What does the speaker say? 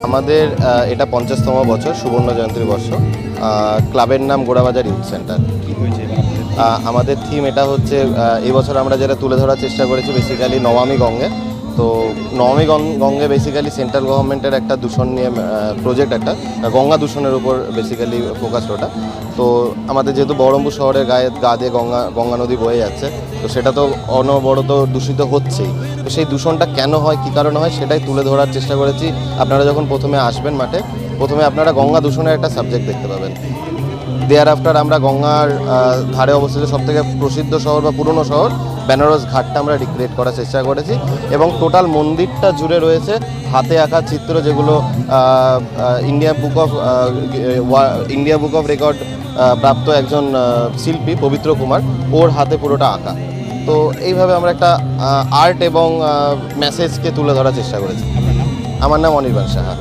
আমাদের এটা 50তম বছর সুবর্ণ জয়ন্তী বর্ষ। ক্লাবের নাম গোড়াবাজার ইউথ সেন্টার। কি হয়েছে এবার আপনাদের? আমাদের থিম এটা হচ্ছে, এই বছর আমরা যেটা তুলে ধরার চেষ্টা করেছি বেসিক্যালি নমামি গঙ্গে। তো নমামি গঙ্গে বেসিক্যালি সেন্ট্রাল গভর্নমেন্টের একটা দূষণ নিয়ে প্রজেক্ট, একটা গঙ্গা দূষণের উপর বেসিক্যালি ফোকাস ওটা। তো আমাদের যেহেতু বহরমপুর শহরের গা দিয়ে গঙ্গা নদী বয়ে যাচ্ছে, তো সেটা তো অনবরত দূষিত হচ্ছেই। তো সেই দূষণটা কেন হয়, কী কারণে হয়, সেটাই তুলে ধরার চেষ্টা করেছি। আপনারা যখন প্রথমে আসবেন মাঠে, প্রথমে আপনারা গঙ্গা দূষণের একটা সাবজেক্ট দেখতে পাবেন। দেয়ার আফটার আমরা গঙ্গার ধারে অবস্থিত সবথেকে প্রসিদ্ধ শহর বা পুরনো শহর বেনারস ঘাটটা আমরা রিক্রিয়েট করার চেষ্টা করেছি, এবং টোটাল মন্দিরটা জুড়ে রয়েছে হাতে আঁকা চিত্র, যেগুলো ইন্ডিয়া বুক অফ রেকর্ড প্রাপ্ত একজন শিল্পী পবিত্র কুমার, ওর হাতে পুরোটা আঁকা। তো এইভাবে আমরা একটা আর্ট এবং মেসেজকে তুলে ধরার চেষ্টা করেছি। আপনার নাম? আমার নাম অনির্বাণ সাহা।